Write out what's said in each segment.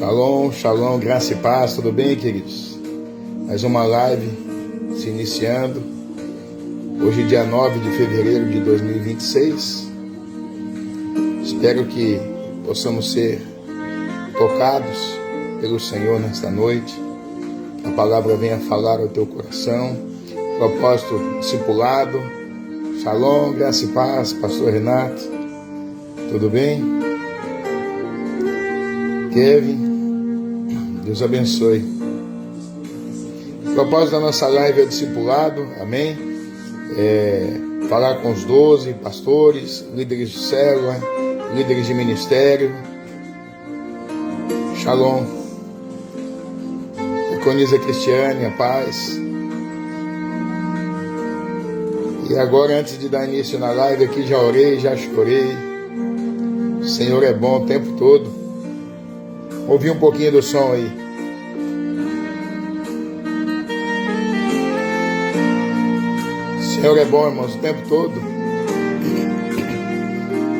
Shalom, shalom, graça e paz, tudo bem, queridos? Mais uma live se iniciando. Hoje, dia 9 de fevereiro de 2026. Espero que possamos ser tocados pelo Senhor nesta noite. Que a palavra venha falar ao teu coração. Propósito discipulado. Shalom, graça e paz, pastor Renato. Tudo bem? Kevin, Deus abençoe. O propósito da nossa live é o discipulado, amém? Falar com os 12 pastores, líderes de célula, líderes de ministério. Shalom. Preconiza Cristiane, a paz. E agora, antes de dar início na live aqui, já orei, já chorei. O Senhor é bom o tempo todo. Ouvi um pouquinho do som aí. O Senhor é bom, irmãos, o tempo todo.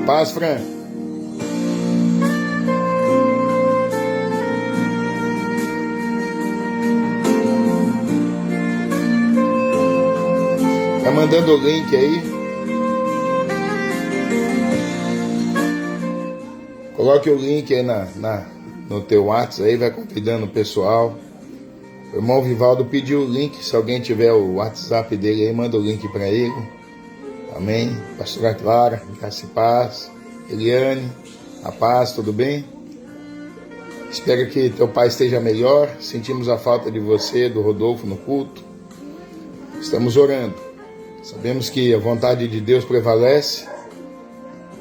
Paz, Fran. Tá mandando o link aí. Coloque o link aí no teu WhatsApp aí, vai convidando o pessoal. O irmão Vivaldo pediu o link. Se alguém tiver o WhatsApp dele aí, manda o link para ele. Amém. Pastora Clara, graça e paz. Eliane, a paz, tudo bem? Espero que teu pai esteja melhor. Sentimos a falta de você, do Rodolfo no culto. Estamos orando. Sabemos que a vontade de Deus prevalece.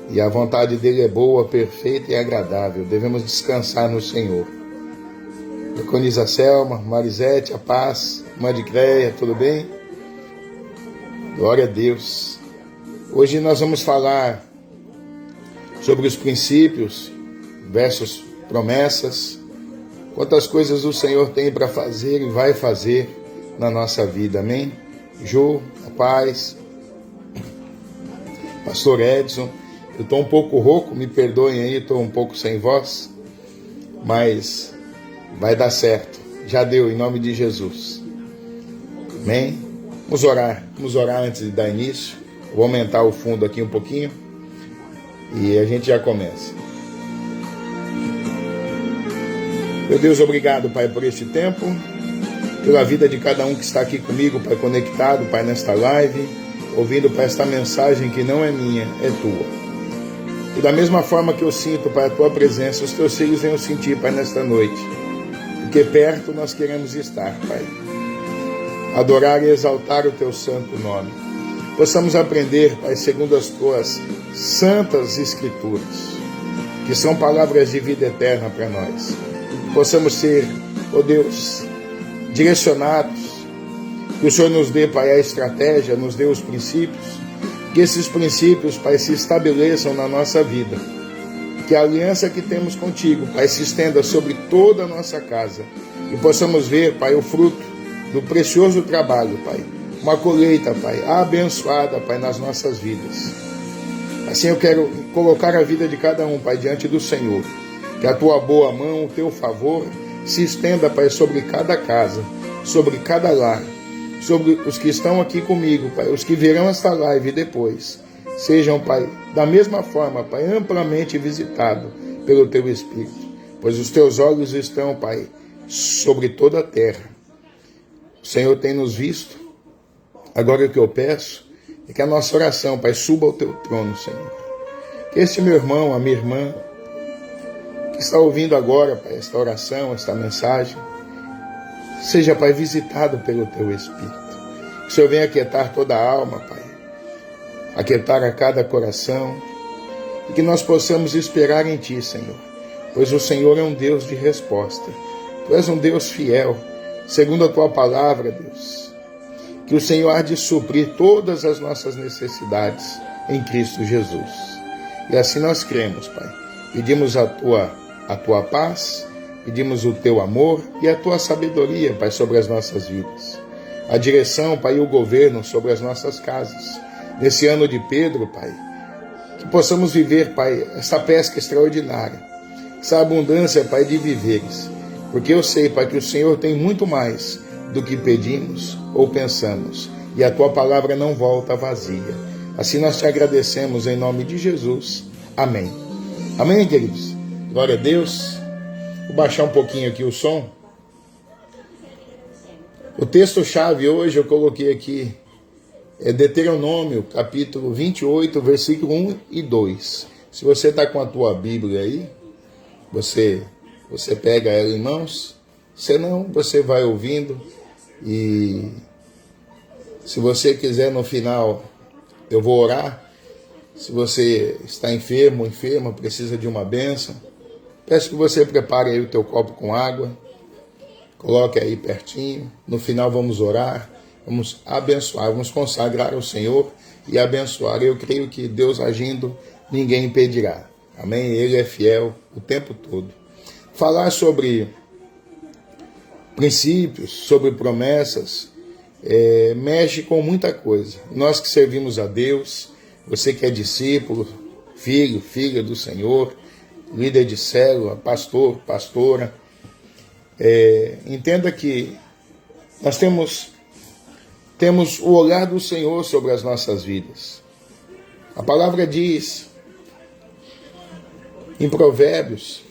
E a vontade dele é boa, perfeita e agradável. Devemos descansar no Senhor. Preconiza Selma, Marisete, a paz, Mãe de Creia, tudo bem? Glória a Deus. Hoje nós vamos falar sobre os princípios versus promessas. Quantas coisas o Senhor tem para fazer e vai fazer na nossa vida, amém? Ju, a paz. Pastor Edson. Eu estou um pouco rouco, me perdoem aí, estou um pouco sem voz, mas vai dar certo. Já deu, em nome de Jesus. Amém? Vamos orar antes de dar início. Vou aumentar o fundo aqui um pouquinho e a gente já começa. Meu Deus, obrigado, Pai, por este tempo, pela vida de cada um que está aqui comigo, Pai, conectado, Pai, nesta live, ouvindo, Pai, esta mensagem que não é minha, é Tua. E da mesma forma que eu sinto, Pai, a Tua presença, os Teus filhos venham sentir, Pai, nesta noite. Porque perto nós queremos estar, Pai. Adorar e exaltar o Teu santo nome. Possamos aprender, Pai, segundo as Tuas santas Escrituras, que são palavras de vida eterna para nós. Possamos ser, ó Deus, direcionados. Que o Senhor nos dê, Pai, a estratégia, nos dê os princípios. Que esses princípios, Pai, se estabeleçam na nossa vida. Que a aliança que temos contigo, Pai, se estenda sobre toda a nossa casa. E possamos ver, Pai, o fruto do precioso trabalho, Pai. Uma colheita, Pai, abençoada, Pai, nas nossas vidas. Assim eu quero colocar a vida de cada um, Pai, diante do Senhor. Que a Tua boa mão, o Teu favor, se estenda, Pai, sobre cada casa, sobre cada lar. Sobre os que estão aqui comigo, Pai, os que verão esta live depois, sejam, Pai, da mesma forma, Pai, amplamente visitados pelo Teu Espírito, pois os Teus olhos estão, Pai, sobre toda a terra. O Senhor tem nos visto. Agora o que eu peço é que a nossa oração, Pai, suba ao Teu trono, Senhor. Que este meu irmão, a minha irmã, que está ouvindo agora, Pai, esta oração, esta mensagem, seja, Pai, visitado pelo Teu Espírito. Que o Senhor venha aquietar toda a alma, Pai. Aquietar a cada coração. E que nós possamos esperar em Ti, Senhor. Pois o Senhor é um Deus de resposta. Tu és um Deus fiel. Segundo a Tua palavra, Deus. Que o Senhor há de suprir todas as nossas necessidades em Cristo Jesus. E assim nós cremos, Pai. Pedimos a Tua paz. Pedimos o Teu amor e a Tua sabedoria, Pai, sobre as nossas vidas. A direção, Pai, e o governo sobre as nossas casas. Nesse ano de Pedro, Pai, que possamos viver, Pai, essa pesca extraordinária. essa abundância, Pai, de viveres. Porque eu sei, Pai, que o Senhor tem muito mais do que pedimos ou pensamos. E a Tua palavra não volta vazia. Assim nós te agradecemos em nome de Jesus. Amém. Amém, queridos? Glória a Deus. Vou baixar um pouquinho aqui o som. O texto-chave hoje eu coloquei aqui, é Deuteronômio, capítulo 28, versículo 1 e 2. Se você está com a tua Bíblia aí, você pega ela em mãos. Se não, você vai ouvindo. E se você quiser, no final, eu vou orar. Se você está enfermo, enferma, precisa de uma bênção, peço que você prepare aí o teu copo com água. Coloque aí pertinho. No final vamos orar, vamos abençoar, vamos consagrar ao Senhor e abençoar. Eu creio que Deus agindo, ninguém impedirá. Amém? Ele é fiel o tempo todo. Falar sobre princípios, sobre promessas, mexe com muita coisa. Nós que servimos a Deus, você que é discípulo, filho, filha do Senhor, líder de célula, pastor, pastora, entenda que nós temos o olhar do Senhor sobre as nossas vidas. A palavra diz em Provérbios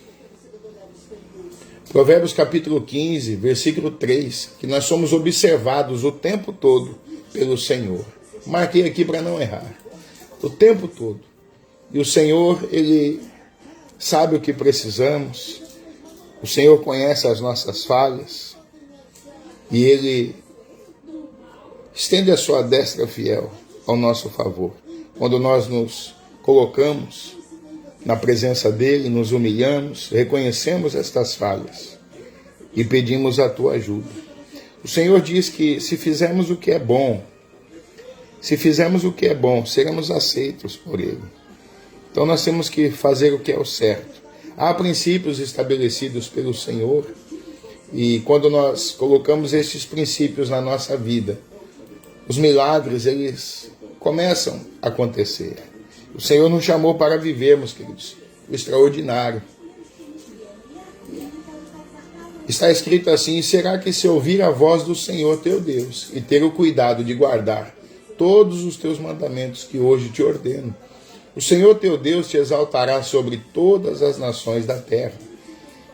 capítulo 15, versículo 3, que nós somos observados o tempo todo pelo Senhor. Marquei aqui para não errar. O tempo todo. E o Senhor, Ele sabe o que precisamos. O Senhor conhece as nossas falhas e Ele estende a sua destra fiel ao nosso favor. Quando nós nos colocamos na presença dEle, nos humilhamos, reconhecemos estas falhas e pedimos a tua ajuda. O Senhor diz que se fizermos o que é bom, seremos aceitos por Ele. Então nós temos que fazer o que é o certo. Há princípios estabelecidos pelo Senhor e quando nós colocamos estes princípios na nossa vida, os milagres, eles começam a acontecer. O Senhor nos chamou para vivermos, queridos, o extraordinário. Está escrito assim: será que se ouvir a voz do Senhor teu Deus e ter o cuidado de guardar todos os teus mandamentos que hoje te ordeno, o Senhor teu Deus te exaltará sobre todas as nações da terra.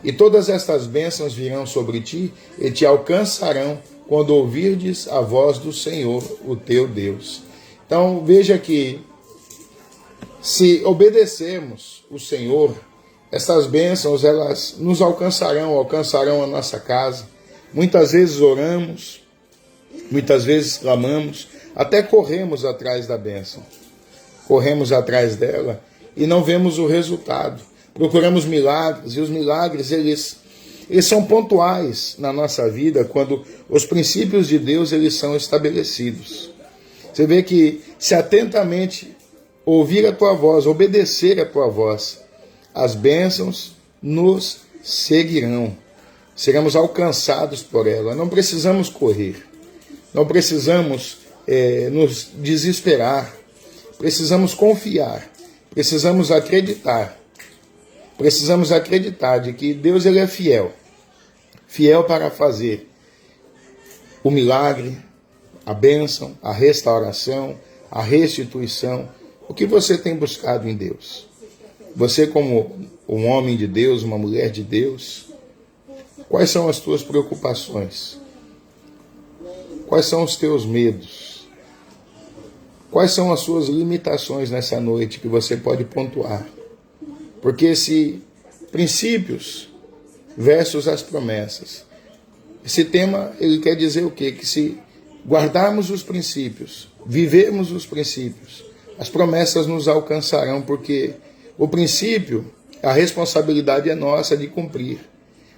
E todas estas bênçãos virão sobre ti e te alcançarão quando ouvirdes a voz do Senhor, o teu Deus. Então veja que se obedecermos o Senhor, essas bênçãos elas nos alcançarão a nossa casa. Muitas vezes oramos, muitas vezes clamamos, até corremos atrás da bênção. Corremos atrás dela e não vemos o resultado. Procuramos milagres e os milagres eles são pontuais na nossa vida quando os princípios de Deus eles são estabelecidos. Você vê que se atentamente ouvir a tua voz, obedecer a tua voz, as bênçãos nos seguirão. Seremos alcançados por ela. Não precisamos correr. Não precisamos nos desesperar. Precisamos confiar. Precisamos acreditar. Precisamos acreditar de que Deus ele é fiel. Fiel para fazer o milagre, a bênção, a restauração, a restituição. O que você tem buscado em Deus? Você como um homem de Deus, uma mulher de Deus, quais são as tuas preocupações? Quais são os teus medos? Quais são as suas limitações nessa noite que você pode pontuar? Porque esse princípios versus as promessas, esse tema ele quer dizer o quê? Que se guardarmos os princípios, vivermos os princípios, as promessas nos alcançarão, porque o princípio, a responsabilidade é nossa de cumprir.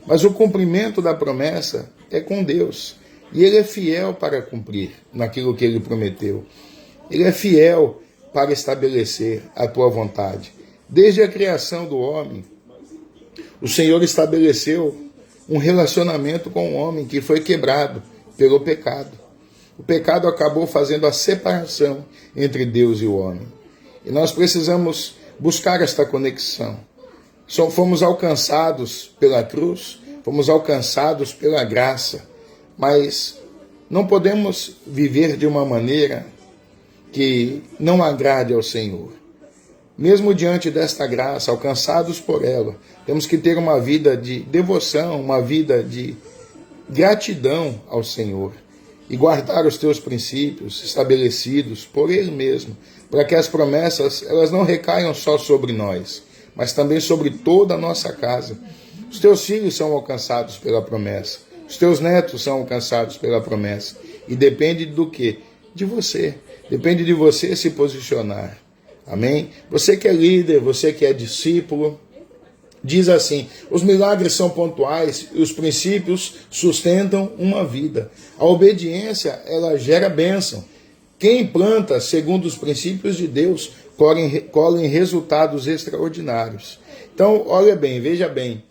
Mas o cumprimento da promessa é com Deus. E Ele é fiel para cumprir naquilo que Ele prometeu. Ele é fiel para estabelecer a tua vontade. Desde a criação do homem, o Senhor estabeleceu um relacionamento com o homem que foi quebrado pelo pecado. O pecado acabou fazendo a separação entre Deus e o homem. E nós precisamos buscar esta conexão. Fomos alcançados pela cruz, fomos alcançados pela graça, mas não podemos viver de uma maneira que não agrade ao Senhor. Mesmo diante desta graça, alcançados por ela, temos que ter uma vida de devoção, uma vida de gratidão ao Senhor e guardar os teus princípios estabelecidos por Ele mesmo, para que as promessas elas não recaiam só sobre nós, mas também sobre toda a nossa casa. Os teus filhos são alcançados pela promessa, os teus netos são alcançados pela promessa, e depende do quê? De você. Depende de você se posicionar. Amém? Você que é líder, você que é discípulo, diz assim: os milagres são pontuais e os princípios sustentam uma vida. A obediência, ela gera bênção. Quem planta segundo os princípios de Deus, colhe resultados extraordinários. Então, olha bem, veja bem.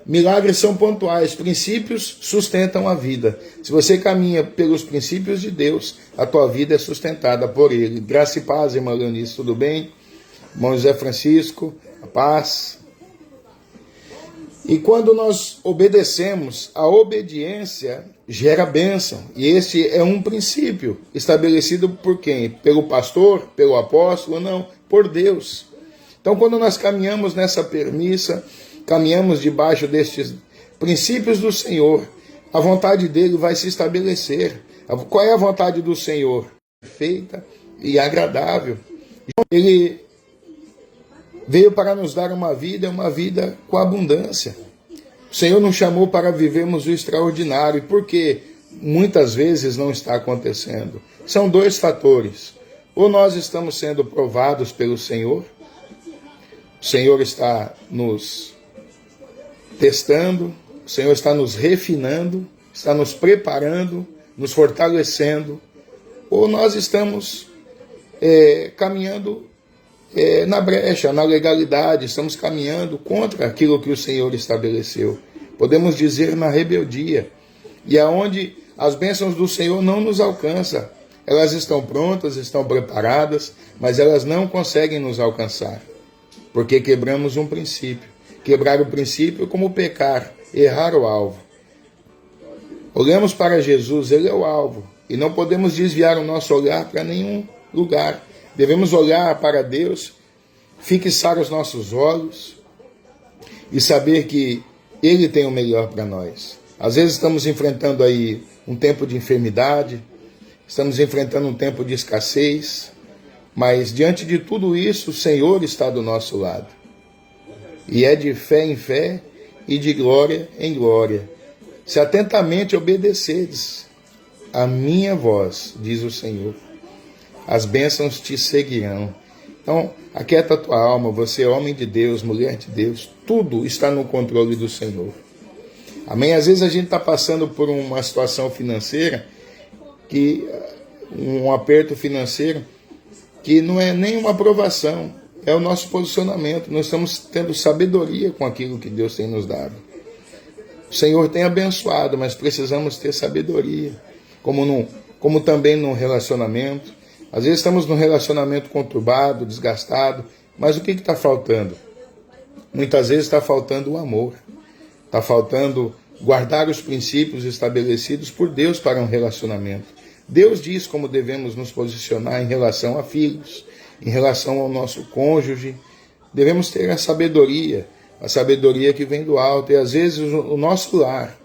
Milagres são pontuais, princípios sustentam a vida. Se você caminha pelos princípios de Deus, a tua vida é sustentada por Ele. Graça e paz, irmã Leonice, tudo bem? Irmão José Francisco, a paz. E quando nós obedecemos, a obediência gera bênção. E esse é um princípio estabelecido por quem? Pelo pastor? Pelo apóstolo? Não, por Deus. Então, quando nós caminhamos nessa premissa, caminhamos debaixo destes princípios do Senhor, a vontade dele vai se estabelecer. Qual é a vontade do Senhor? Perfeita e agradável. Ele veio para nos dar uma vida com abundância. O Senhor nos chamou para vivermos o extraordinário, porque muitas vezes não está acontecendo. São dois fatores. Ou nós estamos sendo provados pelo Senhor, o Senhor está nos testando, o Senhor está nos refinando, está nos preparando, nos fortalecendo, ou nós estamos caminhando na brecha, na legalidade, estamos caminhando contra aquilo que o Senhor estabeleceu. Podemos dizer na rebeldia, e aonde as bênçãos do Senhor não nos alcançam. Elas estão prontas, estão preparadas, mas elas não conseguem nos alcançar, porque quebramos um princípio. Quebrar o princípio é como pecar, errar o alvo. Olhamos para Jesus, Ele é o alvo, e não podemos desviar o nosso olhar para nenhum lugar. Devemos olhar para Deus, fixar os nossos olhos e saber que Ele tem o melhor para nós. Às vezes estamos enfrentando aí um tempo de enfermidade, estamos enfrentando um tempo de escassez, mas diante de tudo isso, o Senhor está do nosso lado. E é de fé em fé e de glória em glória. Se atentamente obedeceres a minha voz, diz o Senhor, as bênçãos te seguirão. Então, aquieta a tua alma, você é homem de Deus, mulher de Deus, tudo está no controle do Senhor. Amém? Às vezes a gente está passando por uma situação financeira, um aperto financeiro, que não é nem uma aprovação, é o nosso posicionamento. Nós estamos tendo sabedoria com aquilo que Deus tem nos dado. O Senhor tem abençoado, mas precisamos ter sabedoria, como também no relacionamento. Às vezes estamos num relacionamento conturbado, desgastado, mas o que está faltando? Muitas vezes está faltando o amor, está faltando guardar os princípios estabelecidos por Deus para um relacionamento. Deus diz como devemos nos posicionar em relação a filhos, em relação ao nosso cônjuge. Devemos ter a sabedoria que vem do alto. E às vezes o nosso lar,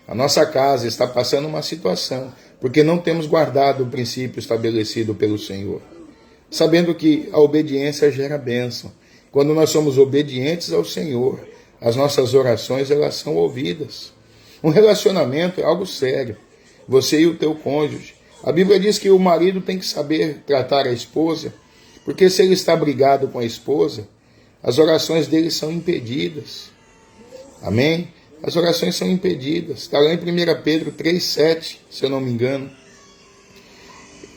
a nossa casa está passando uma situação, porque não temos guardado o princípio estabelecido pelo Senhor. Sabendo que a obediência gera bênção. Quando nós somos obedientes ao Senhor, as nossas orações elas são ouvidas. Um relacionamento é algo sério. Você e o teu cônjuge. A Bíblia diz que o marido tem que saber tratar a esposa, porque se ele está brigado com a esposa, as orações dele são impedidas. Amém? As orações são impedidas. Está lá em 1 Pedro 3,7, se eu não me engano.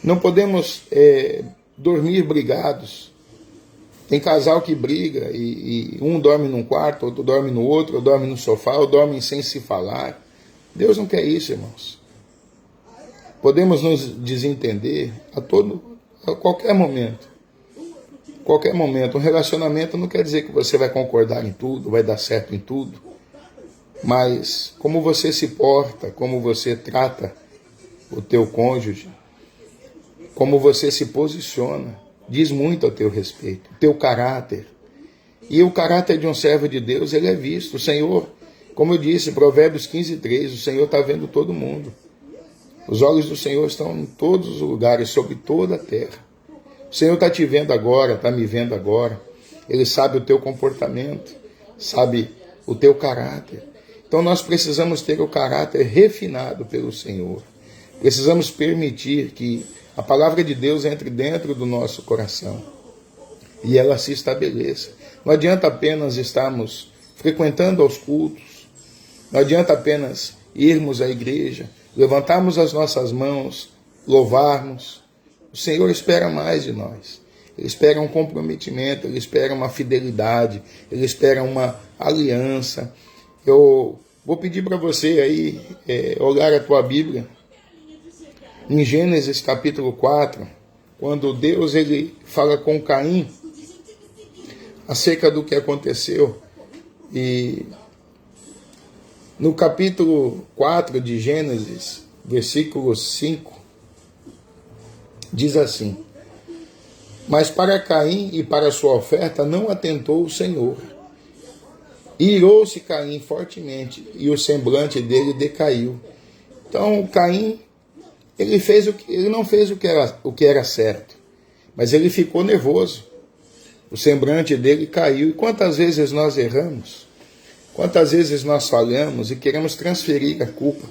Não podemos dormir brigados. Tem casal que briga e um dorme num quarto, outro dorme no outro, ou dorme no sofá, ou dorme sem se falar. Deus não quer isso, irmãos. Podemos nos desentender a qualquer momento. qualquer momento. Um relacionamento não quer dizer que você vai concordar em tudo, vai dar certo em tudo. Mas como você se porta, como você trata o teu cônjuge, como você se posiciona, diz muito a teu respeito. O teu caráter. E o caráter de um servo de Deus, ele é visto. O Senhor, como eu disse, Provérbios 15:3, o Senhor está vendo todo mundo. Os olhos do Senhor estão em todos os lugares, sobre toda a terra. O Senhor está te vendo agora, está me vendo agora. Ele sabe o teu comportamento, sabe o teu caráter. Então nós precisamos ter o caráter refinado pelo Senhor. Precisamos permitir que a palavra de Deus entre dentro do nosso coração e ela se estabeleça. Não adianta apenas estarmos frequentando aos cultos, não adianta apenas irmos à igreja, levantarmos as nossas mãos, louvarmos. O Senhor espera mais de nós. Ele espera um comprometimento, Ele espera uma fidelidade, Ele espera uma aliança. Eu vou pedir para você aí olhar a tua Bíblia, em Gênesis capítulo 4, quando Deus ele fala com Caim acerca do que aconteceu. E no capítulo 4 de Gênesis, versículo 5, diz assim: mas para Caim e para sua oferta não atentou o Senhor. Irou-se Caim fortemente e o semblante dele decaiu. Então Caim, ele não fez o que era certo, mas ele ficou nervoso. O semblante dele caiu. E quantas vezes nós erramos? Quantas vezes nós falhamos e queremos transferir a culpa?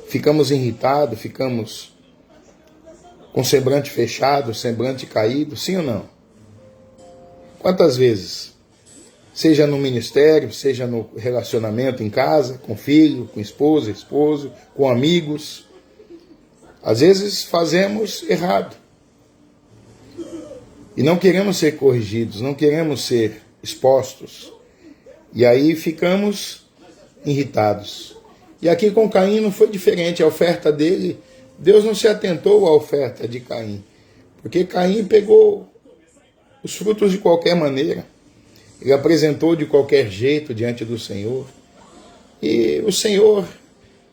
Ficamos irritados, ficamos com o semblante fechado, semblante caído, sim ou não? Quantas vezes? Seja no ministério, seja no relacionamento em casa, com filho, com esposa, esposo, com amigos. Às vezes fazemos errado. E não queremos ser corrigidos, não queremos ser expostos. E aí ficamos irritados. E aqui com Caim não foi diferente. A oferta dele, Deus não se atentou à oferta de Caim. Porque Caim pegou os frutos de qualquer maneira. Ele apresentou de qualquer jeito diante do Senhor. E o Senhor,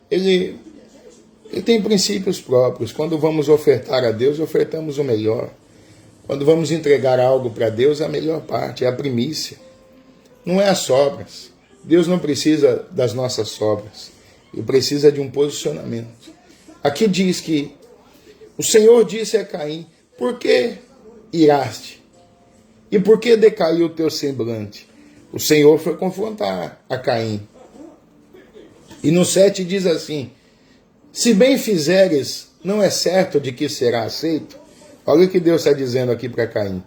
ele tem princípios próprios. Quando vamos ofertar a Deus, ofertamos o melhor. Quando vamos entregar algo para Deus, é a melhor parte, é a primícia. Não é as sobras. Deus não precisa das nossas sobras. Ele precisa de um posicionamento. Aqui diz que o Senhor disse a Caim: por que iraste? E por que decaiu o teu semblante? O Senhor foi confrontar a Caim. E no 7 diz assim: se bem fizeres, não é certo de que será aceito? Olha o que Deus está dizendo aqui para Caim.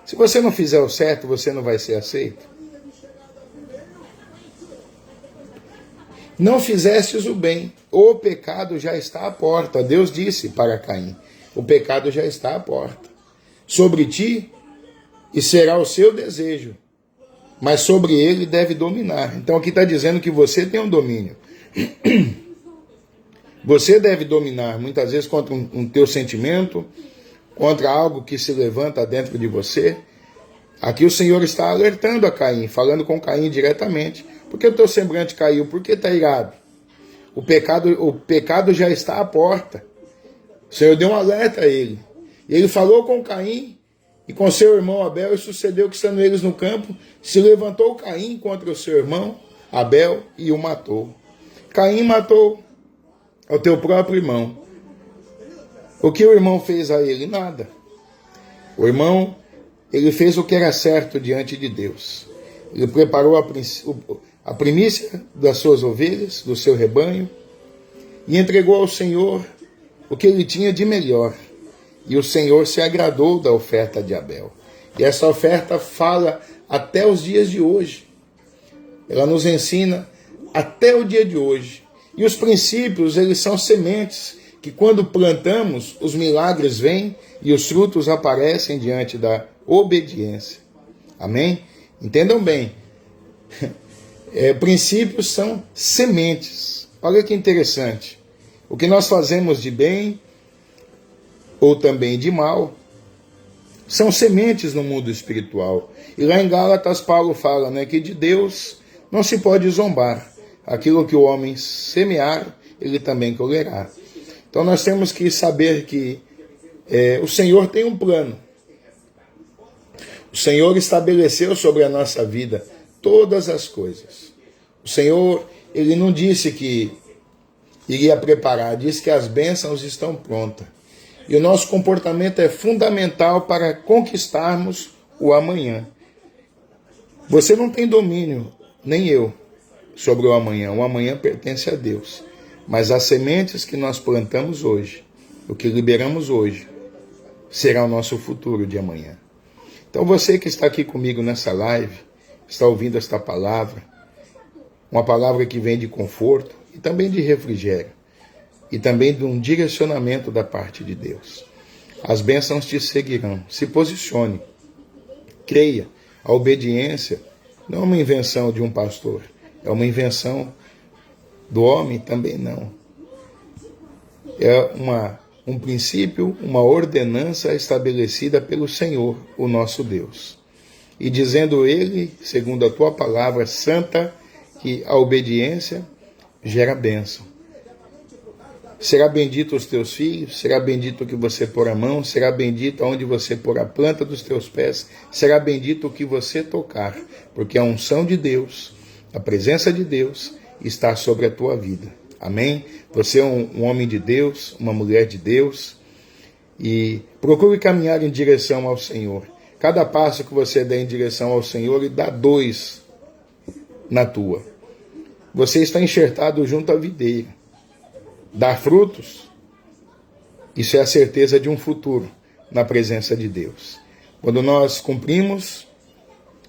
Se você não fizer o certo, você não vai ser aceito. Não fizestes o bem, o pecado já está à porta. Deus disse para Caim: o pecado já está à porta. Sobre ti, e será o seu desejo, mas sobre ele deve dominar. Então aqui está dizendo que você tem um domínio. Você deve dominar, muitas vezes contra um teu sentimento, contra algo que se levanta dentro de você. Aqui o Senhor está alertando a Caim, falando com Caim diretamente. Por que o teu semblante caiu? Por que está irado? O pecado já está à porta. O Senhor deu um alerta a ele. E ele falou com Caim e com seu irmão Abel, e sucedeu que, estando eles no campo, se levantou Caim contra o seu irmão Abel e o matou. Caim matou o teu próprio irmão. O que o irmão fez a ele? Nada. O irmão, ele fez o que era certo diante de Deus. Ele preparou a primícia das suas ovelhas, do seu rebanho, e entregou ao Senhor o que ele tinha de melhor. E o Senhor se agradou da oferta de Abel. E essa oferta fala até os dias de hoje. Ela nos ensina até o dia de hoje. E os princípios, eles são sementes que quando plantamos, os milagres vêm e os frutos aparecem diante da obediência. Amém? Entendam bem. Princípios são sementes. Olha que interessante. O que nós fazemos de bem ou também de mal São sementes no mundo espiritual. E lá em Gálatas, Paulo fala, que de Deus não se pode zombar. Aquilo que o homem semear, ele também colherá. Então nós temos que saber que o Senhor tem um plano. O Senhor estabeleceu sobre a nossa vida todas as coisas. O Senhor, ele não disse que iria preparar, disse que as bênçãos estão prontas. E o nosso comportamento é fundamental para conquistarmos o amanhã. Você não tem domínio, nem eu, sobre o amanhã. O amanhã pertence a Deus. Mas as sementes que nós plantamos hoje, o que liberamos hoje, será o nosso futuro de amanhã. Então você que está aqui comigo nessa live, está ouvindo esta palavra, uma palavra que vem de conforto e também de refrigério, e também de um direcionamento da parte de Deus. As bênçãos te seguirão. Se posicione, creia. A obediência não é uma invenção de um pastor, é uma invenção do homem também não. É um princípio, uma ordenança estabelecida pelo Senhor, o nosso Deus. E dizendo ele, segundo a tua palavra santa, que a obediência gera bênção. Será bendito os teus filhos, será bendito o que você pôr a mão, será bendito aonde você pôr a planta dos teus pés, será bendito o que você tocar, porque a unção de Deus, a presença de Deus está sobre a tua vida. Amém? Você é um homem de Deus, uma mulher de Deus, e procure caminhar em direção ao Senhor. Cada passo que você der em direção ao Senhor, Ele dá 2 na tua. Você está enxertado junto à videira. Dar frutos, isso é a certeza de um futuro na presença de Deus. Quando nós cumprimos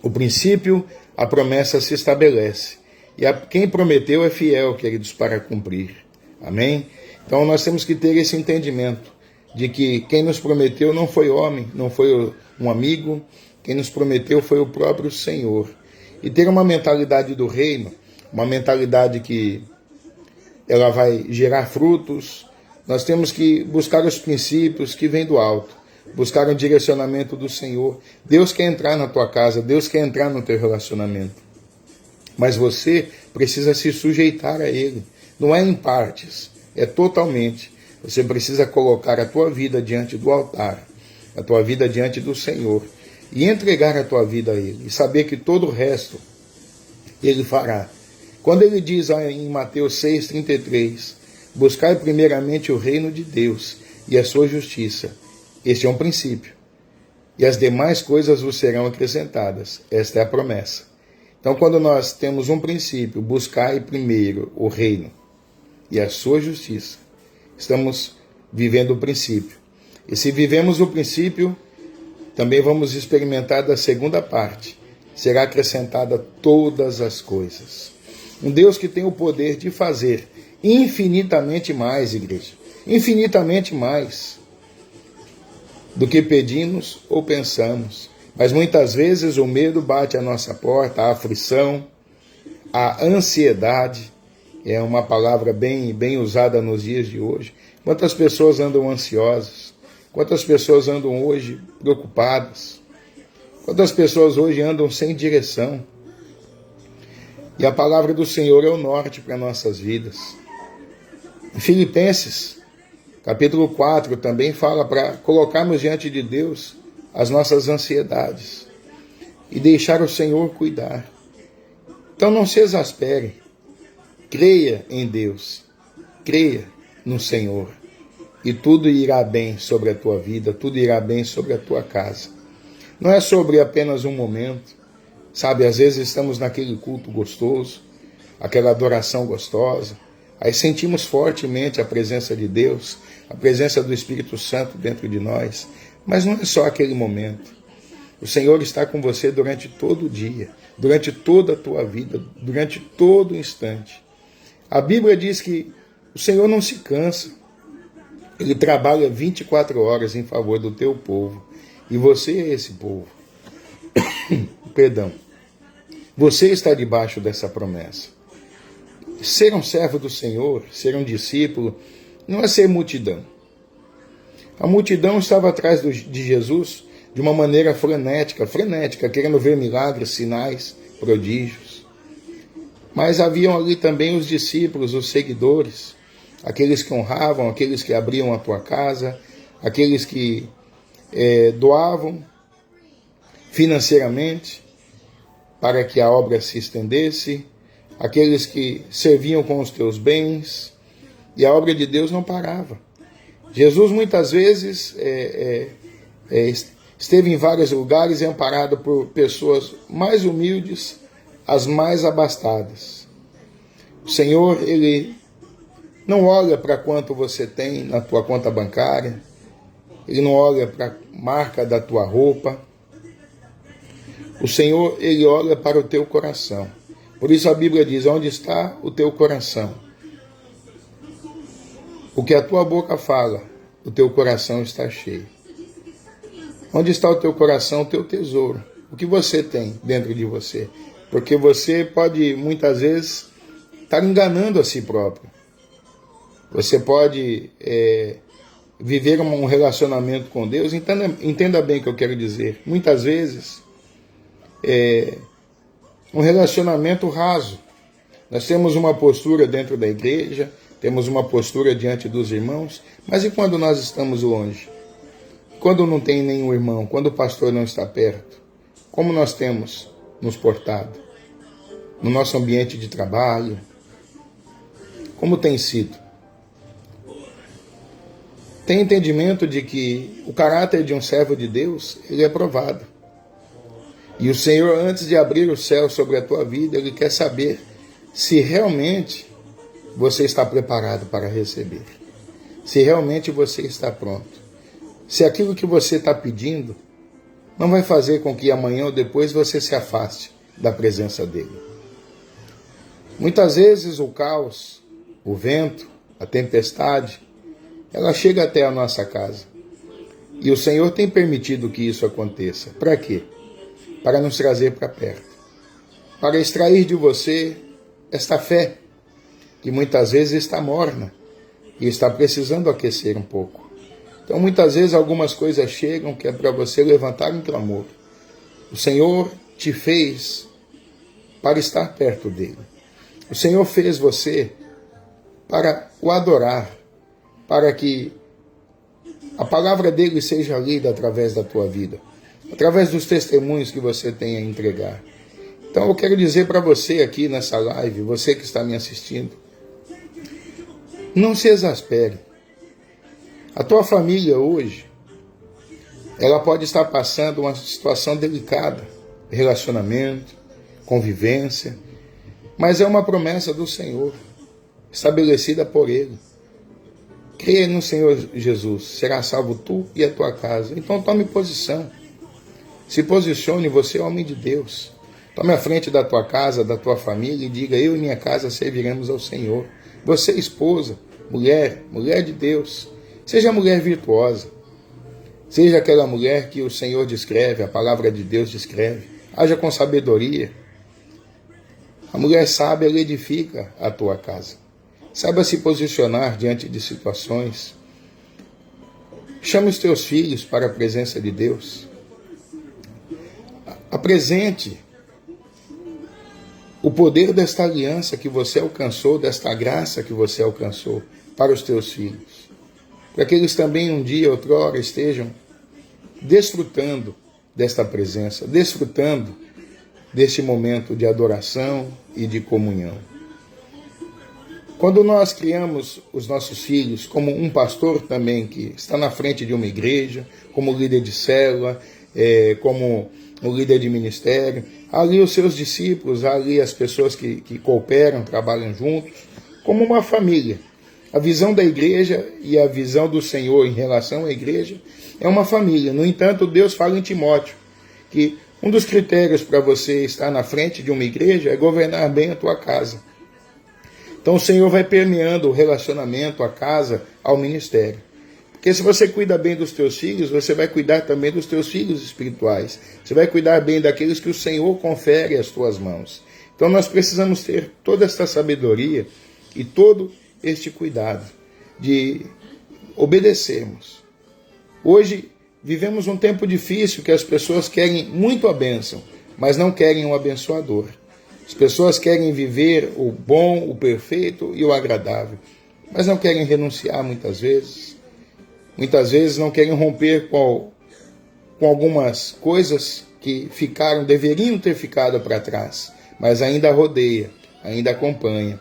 o princípio, a promessa se estabelece. E quem prometeu é fiel, queridos, para cumprir. Amém? Então nós temos que ter esse entendimento de que quem nos prometeu não foi homem, não foi um amigo, quem nos prometeu foi o próprio Senhor. E ter uma mentalidade do reino, uma mentalidade que ela vai gerar frutos. Nós temos que buscar os princípios que vêm do alto, buscar o direcionamento do Senhor. Deus quer entrar na tua casa, Deus quer entrar no teu relacionamento. Mas você precisa se sujeitar a Ele. Não é em partes, é totalmente. Você precisa colocar a tua vida diante do altar, a tua vida diante do Senhor, e entregar a tua vida a Ele, e saber que todo o resto Ele fará. Quando Ele diz em Mateus 6,33, buscai primeiramente o reino de Deus e a sua justiça. Este é um princípio. E as demais coisas vos serão acrescentadas. Esta é a promessa. Então, quando nós temos um princípio, buscai primeiro o reino e a sua justiça, estamos vivendo o princípio. E se vivemos o princípio, também vamos experimentar da segunda parte. Será acrescentada todas as coisas. Um Deus que tem o poder de fazer infinitamente mais, igreja. Infinitamente mais do que pedimos ou pensamos. Mas muitas vezes o medo bate à nossa porta, a aflição, a ansiedade. É uma palavra bem usada nos dias de hoje. Quantas pessoas andam ansiosas? Quantas pessoas andam hoje preocupadas? Quantas pessoas hoje andam sem direção? E a palavra do Senhor é o norte para nossas vidas. Em Filipenses, capítulo 4, também fala para colocarmos diante de Deus as nossas ansiedades e deixar o Senhor cuidar. Então não se exaspere. Creia em Deus. Creia no Senhor. E tudo irá bem sobre a tua vida, tudo irá bem sobre a tua casa. Não é sobre apenas um momento. Sabe, às vezes estamos naquele culto gostoso, aquela adoração gostosa, aí sentimos fortemente a presença de Deus, a presença do Espírito Santo dentro de nós, mas não é só aquele momento. O Senhor está com você durante todo o dia, durante toda a tua vida, durante todo o instante. A Bíblia diz que o Senhor não se cansa, Ele trabalha 24 horas em favor do teu povo, e você é esse povo. Perdão. Você está debaixo dessa promessa. Ser um servo do Senhor, ser um discípulo, não é ser multidão. A multidão estava atrás de Jesus de uma maneira frenética, querendo ver milagres, sinais, prodígios. Mas haviam ali também os discípulos, os seguidores, aqueles que honravam, aqueles que abriam a tua casa, aqueles que doavam financeiramente para que a obra se estendesse, aqueles que serviam com os teus bens, e a obra de Deus não parava. Jesus muitas vezes esteve em vários lugares e amparado por pessoas mais humildes, as mais abastadas. O Senhor, Ele não olha para quanto você tem na tua conta bancária, Ele não olha para a marca da tua roupa. O Senhor, Ele olha para o teu coração. Por isso a Bíblia diz, onde está o teu coração? O que a tua boca fala, o teu coração está cheio. Onde está o teu coração, o teu tesouro? O que você tem dentro de você? Porque você pode, muitas vezes, estar enganando a si próprio. Você pode viver um relacionamento com Deus. Entenda bem o que eu quero dizer. Muitas vezes, um relacionamento raso. Nós temos uma postura dentro da igreja, temos uma postura diante dos irmãos, mas e quando nós estamos longe? Quando não tem nenhum irmão, quando o pastor não está perto, como nós temos nos portado? No nosso ambiente de trabalho, como tem sido? Tem entendimento de que o caráter de um servo de Deus, ele é provado. E o Senhor, antes de abrir o céu sobre a tua vida, Ele quer saber se realmente você está preparado para receber. Se realmente você está pronto. Se aquilo que você está pedindo não vai fazer com que amanhã ou depois você se afaste da presença dEle. Muitas vezes o caos, o vento, a tempestade, ela chega até a nossa casa. E o Senhor tem permitido que isso aconteça. Para quê? Para nos trazer para perto. Para extrair de você esta fé, que muitas vezes está morna e está precisando aquecer um pouco. Então, muitas vezes, algumas coisas chegam que é para você levantar um clamor. O Senhor te fez para estar perto dEle. O Senhor fez você para o adorar, para que a palavra dEle seja lida através da tua vida, através dos testemunhos que você tem a entregar. Então eu quero dizer para você aqui nessa live, você que está me assistindo, não se exaspere. A tua família hoje, ela pode estar passando uma situação delicada, relacionamento, convivência, mas é uma promessa do Senhor, estabelecida por Ele. Creia no Senhor Jesus, será salvo tu e a tua casa. Então tome posição. Se posicione, você é homem de Deus. Tome a frente da tua casa, da tua família e diga, eu e minha casa serviremos ao Senhor. Você, esposa, mulher de Deus, seja mulher virtuosa. Seja aquela mulher que o Senhor descreve, a palavra de Deus descreve. Haja com sabedoria. A mulher sábia, ela edifica a tua casa. Saiba se posicionar diante de situações. Chame os teus filhos para a presença de Deus. Apresente o poder desta aliança que você alcançou, desta graça que você alcançou para os teus filhos. Para que eles também um dia, outrora, estejam desfrutando desta presença, desfrutando deste momento de adoração e de comunhão. Quando nós criamos os nossos filhos, como um pastor também que está na frente de uma igreja, como líder de célula, como o líder de ministério, ali os seus discípulos, ali as pessoas que cooperam, trabalham juntos, como uma família. A visão da igreja e a visão do Senhor em relação à igreja é uma família. No entanto, Deus fala em Timóteo que um dos critérios para você estar na frente de uma igreja é governar bem a tua casa. Então o Senhor vai permeando o relacionamento, a casa, ao ministério. Porque se você cuida bem dos teus filhos, você vai cuidar também dos teus filhos espirituais. Você vai cuidar bem daqueles que o Senhor confere às tuas mãos. Então nós precisamos ter toda esta sabedoria e todo este cuidado de obedecermos. Hoje vivemos um tempo difícil que as pessoas querem muito a bênção, mas não querem o abençoador. As pessoas querem viver o bom, o perfeito e o agradável, mas não querem renunciar muitas vezes. Muitas vezes não querem romper com algumas coisas que deveriam ter ficado para trás, mas ainda rodeia, ainda acompanha.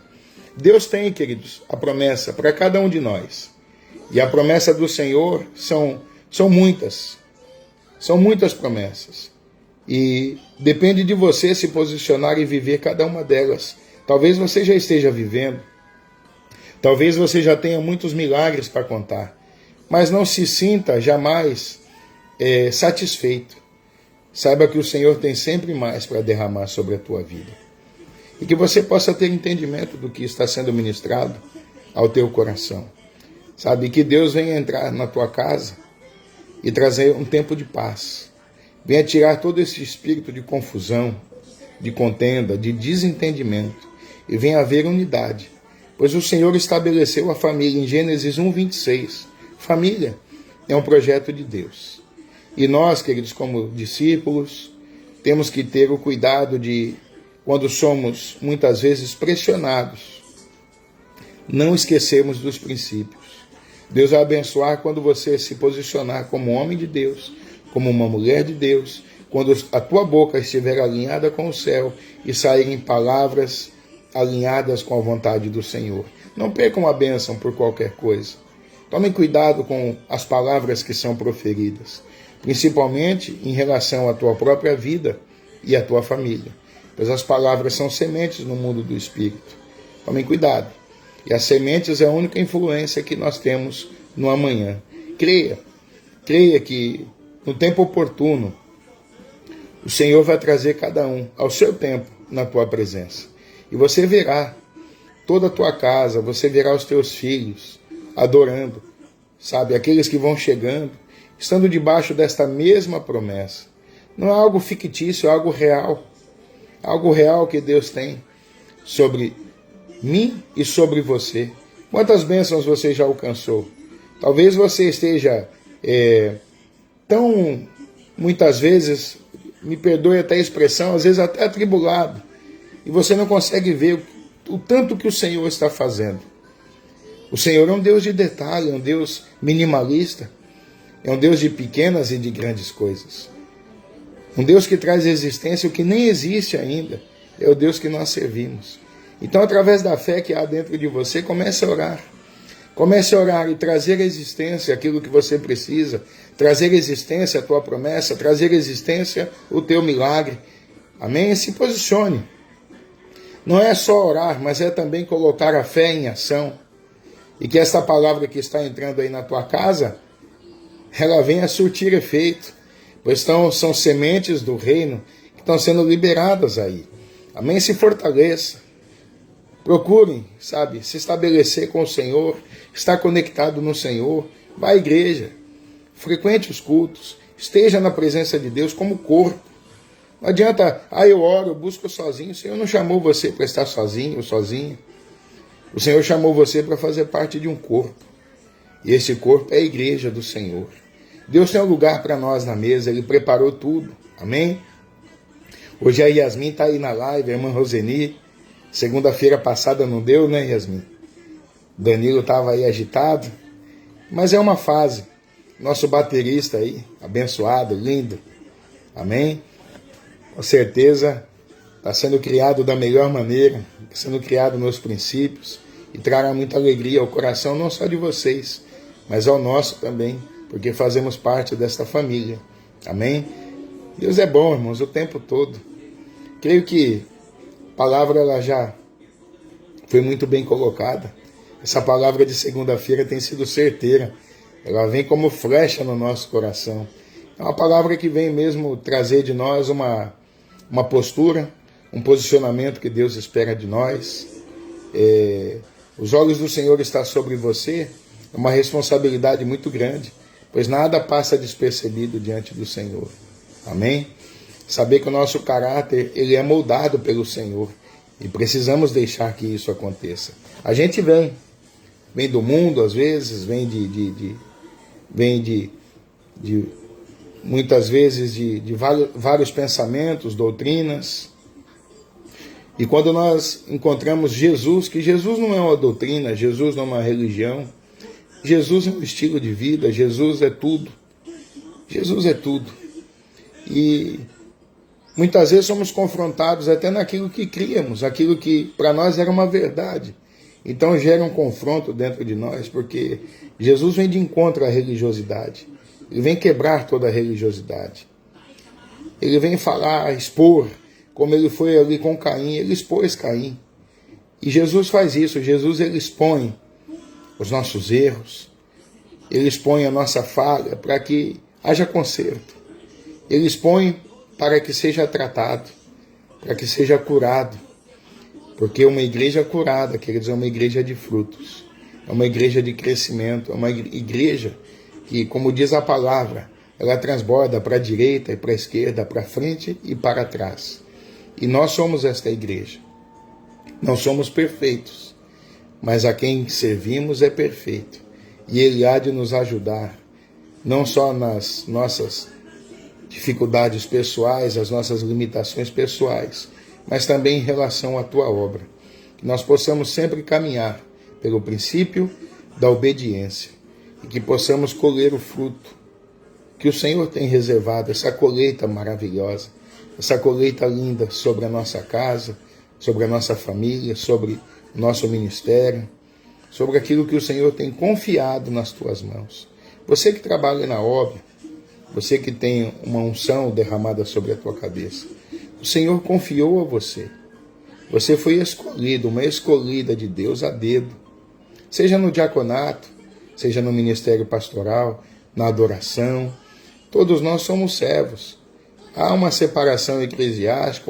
Deus tem, queridos, a promessa para cada um de nós. E a promessa do Senhor são muitas. São muitas promessas. E depende de você se posicionar e viver cada uma delas. Talvez você já esteja vivendo. Talvez você já tenha muitos milagres para contar. Mas não se sinta jamais satisfeito. Saiba que o Senhor tem sempre mais para derramar sobre a tua vida. E que você possa ter entendimento do que está sendo ministrado ao teu coração. Sabe, que Deus venha entrar na tua casa e trazer um tempo de paz. Venha tirar todo esse espírito de confusão, de contenda, de desentendimento. E venha haver unidade. Pois o Senhor estabeleceu a família em Gênesis 1:26. Família é um projeto de Deus. E nós, queridos, como discípulos, temos que ter o cuidado de, quando somos muitas vezes pressionados, não esquecermos dos princípios. Deus vai abençoar quando você se posicionar como homem de Deus, como uma mulher de Deus, quando a tua boca estiver alinhada com o céu e saírem palavras alinhadas com a vontade do Senhor. Não percam a bênção por qualquer coisa. Tomem cuidado com as palavras que são proferidas, principalmente em relação à tua própria vida e à tua família, pois as palavras são sementes no mundo do Espírito. Tomem cuidado. E as sementes é a única influência que nós temos no amanhã. Creia que no tempo oportuno, o Senhor vai trazer cada um ao seu tempo na tua presença. E você verá toda a tua casa, você verá os teus filhos adorando, sabe, aqueles que vão chegando, estando debaixo desta mesma promessa. Não é algo fictício, é algo real. Algo real que Deus tem sobre mim e sobre você. Quantas bênçãos você já alcançou? Talvez você esteja tão, muitas vezes, me perdoe até a expressão, às vezes até atribulado, e você não consegue ver o tanto que o Senhor está fazendo. O Senhor é um Deus de detalhe, é um Deus minimalista, é um Deus de pequenas e de grandes coisas. Um Deus que traz à existência o que nem existe ainda, é o Deus que nós servimos. Então, através da fé que há dentro de você, comece a orar. Comece a orar e trazer à existência aquilo que você precisa, trazer à existência a tua promessa, trazer à existência o teu milagre. Amém? Se posicione. Não é só orar, mas é também colocar a fé em ação. E que esta palavra que está entrando aí na tua casa, ela venha surtir efeito. Pois são sementes do reino que estão sendo liberadas aí. Amém? Se fortaleça. Procurem, sabe, se estabelecer com o Senhor, estar conectado no Senhor. Vá à igreja, frequente os cultos, esteja na presença de Deus como corpo. Não adianta, eu oro, eu busco sozinho. O Senhor não chamou você para estar sozinho ou sozinha. O Senhor chamou você para fazer parte de um corpo. E esse corpo é a igreja do Senhor. Deus tem um lugar para nós na mesa, Ele preparou tudo. Amém? Hoje a Yasmin está aí na live, a irmã Roseni. Segunda-feira passada não deu, né, Yasmin? Danilo estava aí agitado. Mas é uma fase. Nosso baterista aí, abençoado, lindo. Amém? Com certeza está sendo criado da melhor maneira, sendo criado nos princípios, e trará muita alegria ao coração, não só de vocês, mas ao nosso também, porque fazemos parte desta família. Amém? Deus é bom, irmãos, o tempo todo. Creio que a palavra ela já foi muito bem colocada. Essa palavra de segunda-feira tem sido certeira. Ela vem como flecha no nosso coração. É uma palavra que vem mesmo trazer de nós uma postura, um posicionamento que Deus espera de nós. Os olhos do Senhor estão sobre você. É uma responsabilidade muito grande, pois nada passa despercebido diante do Senhor. Amém? Saber que o nosso caráter ele é moldado pelo Senhor e precisamos deixar que isso aconteça. A gente vem do mundo às vezes, vem de muitas vezes de vários pensamentos, doutrinas. E quando nós encontramos Jesus, que Jesus não é uma doutrina, Jesus não é uma religião, Jesus é um estilo de vida, Jesus é tudo. Jesus é tudo. E muitas vezes somos confrontados até naquilo que criamos, aquilo que para nós era uma verdade. Então gera um confronto dentro de nós, porque Jesus vem de encontro à religiosidade. Ele vem quebrar toda a religiosidade. Ele vem falar, expor, como ele foi ali com Caim, ele expôs Caim. E Jesus faz isso, Jesus ele expõe os nossos erros, ele expõe a nossa falha para que haja conserto. Ele expõe para que seja tratado, para que seja curado. Porque uma igreja curada, quer dizer, é uma igreja de frutos, é uma igreja de crescimento, é uma igreja que, como diz a palavra, ela transborda para a direita e para a esquerda, para frente e para trás. E nós somos esta igreja. Não somos perfeitos, mas a quem servimos é perfeito. E Ele há de nos ajudar, não só nas nossas dificuldades pessoais, as nossas limitações pessoais, mas também em relação à Tua obra. Que nós possamos sempre caminhar pelo princípio da obediência e que possamos colher o fruto que o Senhor tem reservado, essa colheita maravilhosa, essa colheita linda sobre a nossa casa, sobre a nossa família, sobre o nosso ministério, sobre aquilo que o Senhor tem confiado nas Tuas mãos. Você que trabalha na obra, você que tem uma unção derramada sobre a tua cabeça, o Senhor confiou a você. Você foi escolhido, uma escolhida de Deus a dedo. Seja no diaconato, seja no ministério pastoral, na adoração. Todos nós somos servos. Há uma separação eclesiástica,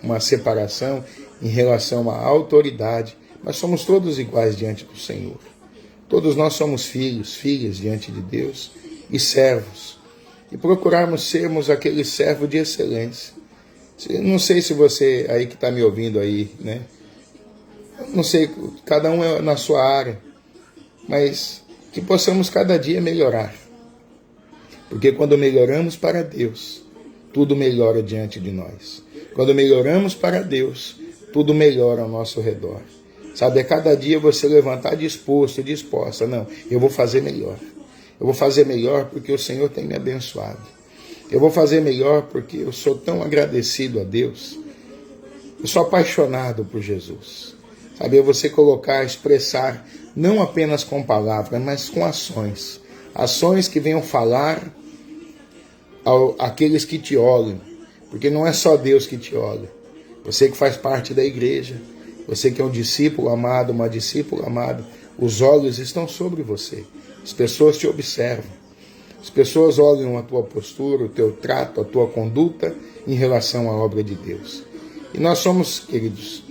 uma separação em relação à autoridade, mas somos todos iguais diante do Senhor. Todos nós somos filhos, filhas diante de Deus e servos. E procurarmos sermos aquele servo de excelência. Não sei se você aí que está me ouvindo aí, né? Não sei, cada um é na sua área, mas que possamos cada dia melhorar. Porque quando melhoramos para Deus, tudo melhora diante de nós. Quando melhoramos para Deus, tudo melhora ao nosso redor. Sabe, é cada dia você levantar disposto, disposta. Não, eu vou fazer melhor. Eu vou fazer melhor porque o Senhor tem me abençoado. Eu vou fazer melhor porque eu sou tão agradecido a Deus. Eu sou apaixonado por Jesus. Sabe, é você colocar, expressar, não apenas com palavras, mas com ações. Ações que venham falar àqueles que te olham. Porque não é só Deus que te olha. Você que faz parte da igreja, você que é um discípulo amado, uma discípula amada, os olhos estão sobre você. As pessoas te observam. As pessoas olham a tua postura, o teu trato, a tua conduta em relação à obra de Deus. E nós somos, queridos,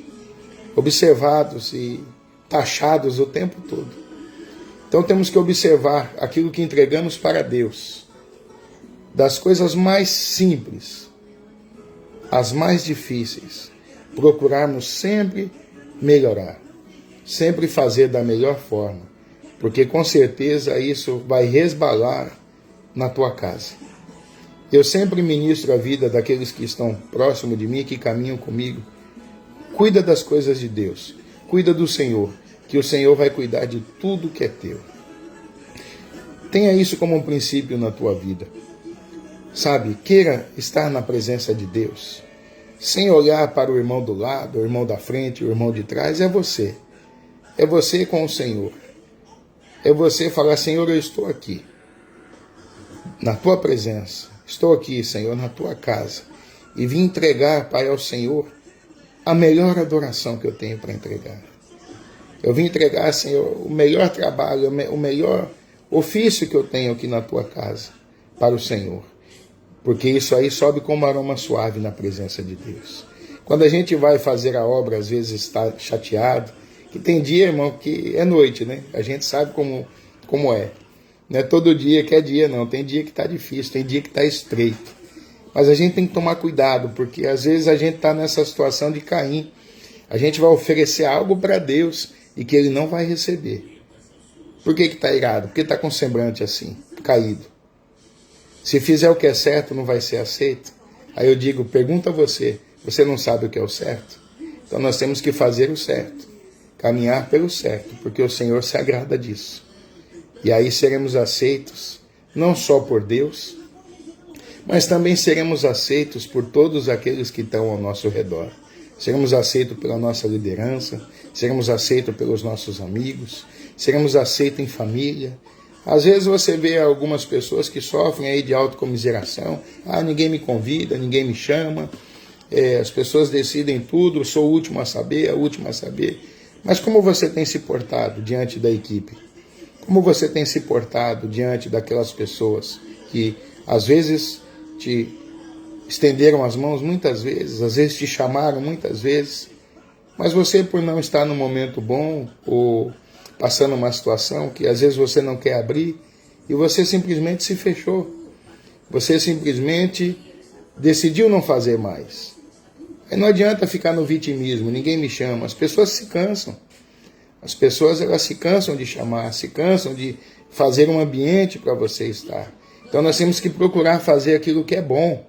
observados e taxados o tempo todo. Então temos que observar aquilo que entregamos para Deus. Das coisas mais simples às mais difíceis, procurarmos sempre melhorar, sempre fazer da melhor forma, porque com certeza isso vai resbalar na tua casa. Eu sempre ministro a vida daqueles que estão próximo de mim, que caminham comigo. Cuida das coisas de Deus, cuida do Senhor, que o Senhor vai cuidar de tudo que é teu. Tenha isso como um princípio na tua vida. Sabe, queira estar na presença de Deus, sem olhar para o irmão do lado, o irmão da frente, o irmão de trás. É você. É você com o Senhor. É você falar, Senhor, eu estou aqui, na tua presença. Estou aqui, Senhor, na tua casa. E vim entregar, Pai, ao Senhor, a melhor adoração que eu tenho para entregar. Eu vim entregar, Senhor, o melhor trabalho, o melhor ofício que eu tenho aqui na tua casa, para o Senhor. Porque isso aí sobe como aroma suave na presença de Deus. Quando a gente vai fazer a obra, às vezes está chateado, que tem dia, irmão, que é noite, né? A gente sabe como é. Não é todo dia que é dia, não. Tem dia que está difícil, tem dia que está estreito. Mas a gente tem que tomar cuidado, porque às vezes a gente está nessa situação de Caim. A gente vai oferecer algo para Deus e que Ele não vai receber. Por que está irado? Porque está com semblante assim, caído. Se fizer o que é certo, não vai ser aceito. Aí eu digo, pergunta a você, você não sabe o que é o certo? Então nós temos que fazer o certo, caminhar pelo certo, porque o Senhor se agrada disso. E aí seremos aceitos, não só por Deus, mas também seremos aceitos por todos aqueles que estão ao nosso redor. Seremos aceitos pela nossa liderança, seremos aceitos pelos nossos amigos, seremos aceitos em família. Às vezes você vê algumas pessoas que sofrem aí de autocomiseração. Ah, ninguém me convida, ninguém me chama. As pessoas decidem tudo, eu sou o último a saber, a última a saber. Mas como você tem se portado diante da equipe? Como você tem se portado diante daquelas pessoas que às vezes te estenderam as mãos muitas vezes, às vezes te chamaram muitas vezes, mas você, por não estar no momento bom ou passando uma situação que às vezes você não quer abrir, e você simplesmente se fechou. Você simplesmente decidiu não fazer mais. Aí não adianta ficar no vitimismo, ninguém me chama. As pessoas se cansam. As pessoas elas se cansam de chamar, se cansam de fazer um ambiente para você estar. Então nós temos que procurar fazer aquilo que é bom,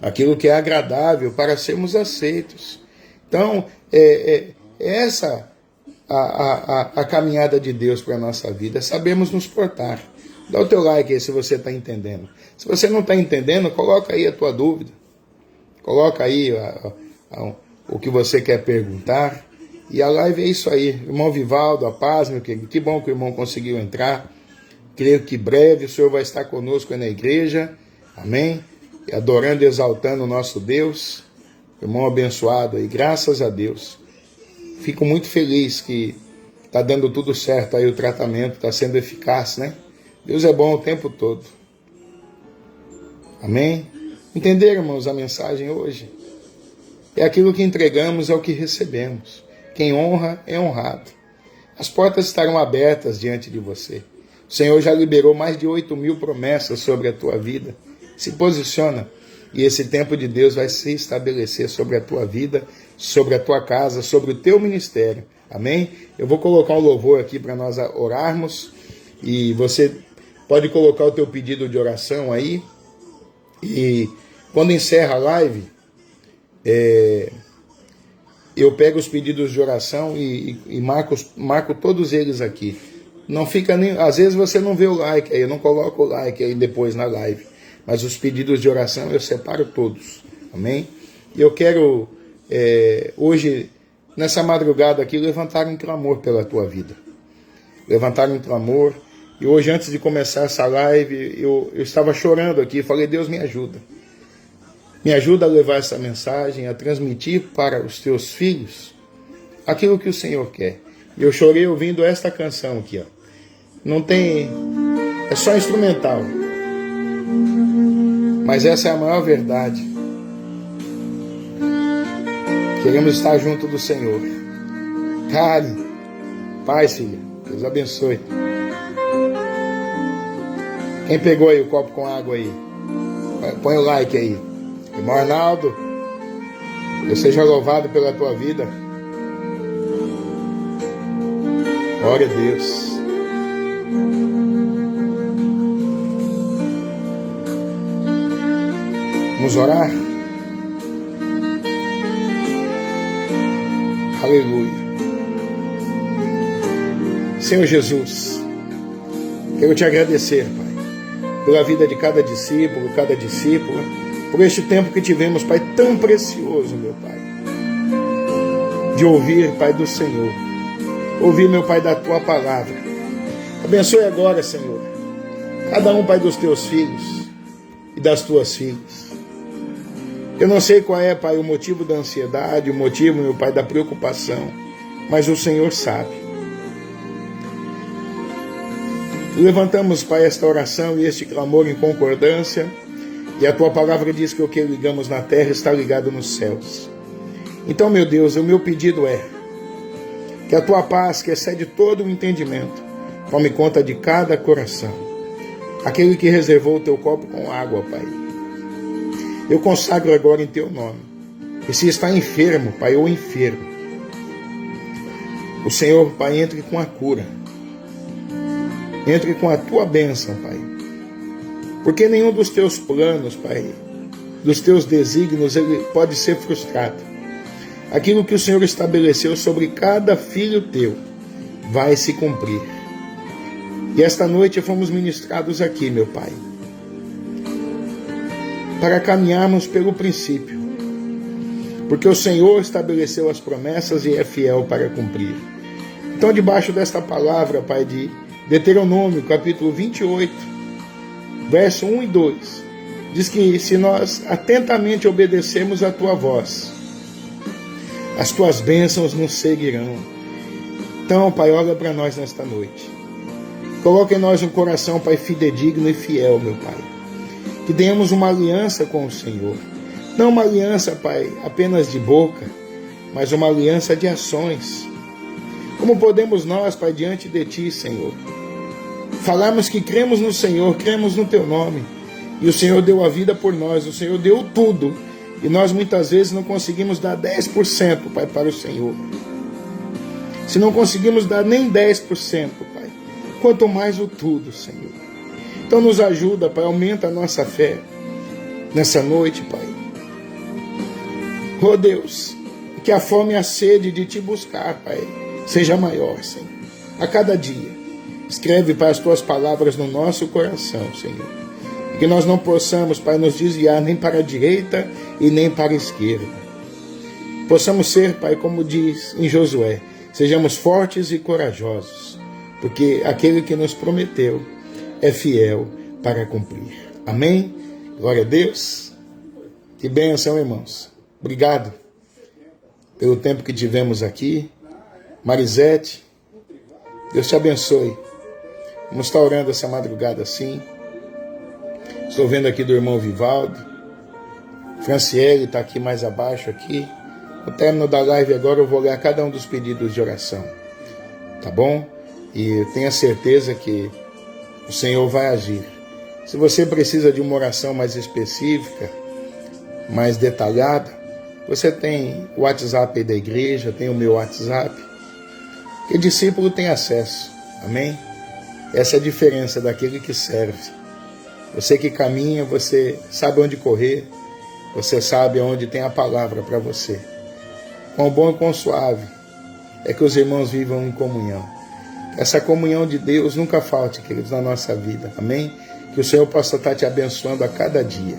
aquilo que é agradável para sermos aceitos. Então, essa a caminhada de Deus para a nossa vida, sabemos nos portar. Dá o teu like aí se você está entendendo. Se você não está entendendo, coloca aí a tua dúvida. Coloca aí o que você quer perguntar. E a live é isso aí. Irmão Vivaldo, a paz, meu querido. Que bom que o irmão conseguiu entrar. Creio que breve o Senhor vai estar conosco na igreja. Amém? E adorando e exaltando o nosso Deus. Irmão abençoado aí. Graças a Deus. Fico muito feliz que está dando tudo certo aí, o tratamento está sendo eficaz, né? Deus é bom o tempo todo. Amém? Entenderam, irmãos, a mensagem hoje? É aquilo que entregamos, é o que recebemos. Quem honra é honrado. As portas estarão abertas diante de você. O Senhor já liberou mais de 8.000 promessas sobre a tua vida. Se posiciona. E esse tempo de Deus vai se estabelecer sobre a tua vida, sobre a tua casa, sobre o teu ministério. Amém? Eu vou colocar um louvor aqui para nós orarmos. E você pode colocar o teu pedido de oração aí. E quando encerra a live, eu pego os pedidos de oração e marco todos eles aqui. Não fica nem. Às vezes você não vê o like aí, eu não coloco o like aí depois na live. Mas os pedidos de oração eu separo todos. Amém? E eu quero, hoje, nessa madrugada aqui, levantar um clamor pela tua vida. Levantar um clamor. E hoje, antes de começar essa live, eu estava chorando aqui. Falei, Deus, me ajuda. Me ajuda a levar essa mensagem, a transmitir para os teus filhos aquilo que o Senhor quer. E eu chorei ouvindo esta canção aqui, ó. Não tem... É só instrumental. Mas essa é a maior verdade. Queremos estar junto do Senhor. Karen, paz, filha. Deus abençoe. Quem pegou aí o copo com água aí? Põe o like aí. Irmão Arnaldo, Deus seja louvado pela tua vida. Glória a Deus. Vamos orar? Aleluia. Senhor Jesus, quero te agradecer, Pai, pela vida de cada discípulo, por este tempo que tivemos, Pai, tão precioso, meu Pai, de ouvir, Pai, do Senhor, ouvir, meu Pai, da Tua palavra. Abençoe agora, Senhor, cada um, Pai, dos Teus filhos e das Tuas filhas. Eu não sei qual é, Pai, o motivo da ansiedade, o motivo, meu Pai, da preocupação, mas o Senhor sabe. Levantamos, Pai, esta oração e este clamor em concordância, e a Tua palavra diz que o que ligamos na terra está ligado nos céus. Então, meu Deus, o meu pedido é que a Tua paz, que excede todo o entendimento, tome conta de cada coração. Aquele que reservou o Teu copo com água, Pai, eu consagro agora em Teu nome. E se está enfermo, Pai, ou enfermo, o Senhor, Pai, entre com a cura. Entre com a Tua bênção, Pai. Porque nenhum dos teus planos, Pai, dos teus desígnios, ele pode ser frustrado. Aquilo que o Senhor estabeleceu sobre cada filho teu vai se cumprir. E esta noite fomos ministrados aqui, meu Pai, para caminharmos pelo princípio, porque o Senhor estabeleceu as promessas e é fiel para cumprir. Então, debaixo desta palavra, Pai, de Deuteronômio, capítulo 28, verso 1 e 2, diz que se nós atentamente obedecermos a tua voz, as tuas bênçãos nos seguirão. Então, Pai, olha para nós nesta noite. Coloca em nós um coração, Pai, fidedigno e fiel, meu Pai. Que tenhamos uma aliança com o Senhor. Não uma aliança, Pai, apenas de boca, mas uma aliança de ações. Como podemos nós, Pai, diante de Ti, Senhor, falarmos que cremos no Senhor, cremos no Teu nome, e o Senhor deu a vida por nós, o Senhor deu tudo, e nós muitas vezes não conseguimos dar 10%, Pai, para o Senhor. Se não conseguimos dar nem 10%, Pai, quanto mais o tudo, Senhor. Então nos ajuda, Pai, aumenta a nossa fé nessa noite, Pai. Oh Deus, que a fome e a sede de Te buscar, Pai, seja maior, Senhor. A cada dia, escreve, Pai, as Tuas palavras no nosso coração, Senhor. E que nós não possamos, Pai, nos desviar nem para a direita e nem para a esquerda. Possamos ser, Pai, como diz em Josué, sejamos fortes e corajosos, porque aquele que nos prometeu é fiel para cumprir. Amém? Glória a Deus. Que bênção, irmãos. Obrigado pelo tempo que tivemos aqui. Marisete, Deus te abençoe. Vamos estar orando essa madrugada assim. Estou vendo aqui do irmão Vivaldo. Franciele está aqui mais abaixo aqui. No término da live agora eu vou ler cada um dos pedidos de oração. Tá bom? E eu tenho a certeza que o Senhor vai agir. Se você precisa de uma oração mais específica, mais detalhada, você tem o WhatsApp aí da igreja, tem o meu WhatsApp, que discípulo tem acesso. Amém? Essa é a diferença daquele que serve. Você que caminha, você sabe onde correr, você sabe onde tem a palavra para você. Quão bom e quão suave é que os irmãos vivam em comunhão. Essa comunhão de Deus nunca falte, queridos, na nossa vida. Amém? Que o Senhor possa estar te abençoando a cada dia.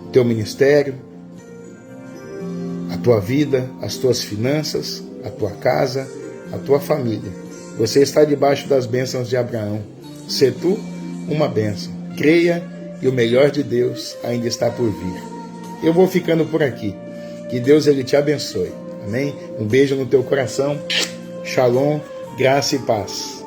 O teu ministério, a tua vida, as tuas finanças, a tua casa, a tua família. Você está debaixo das bênçãos de Abraão. Sê tu uma bênção. Creia e o melhor de Deus ainda está por vir. Eu vou ficando por aqui. Que Deus ele te abençoe. Amém? Um beijo no teu coração. Shalom, graça e paz.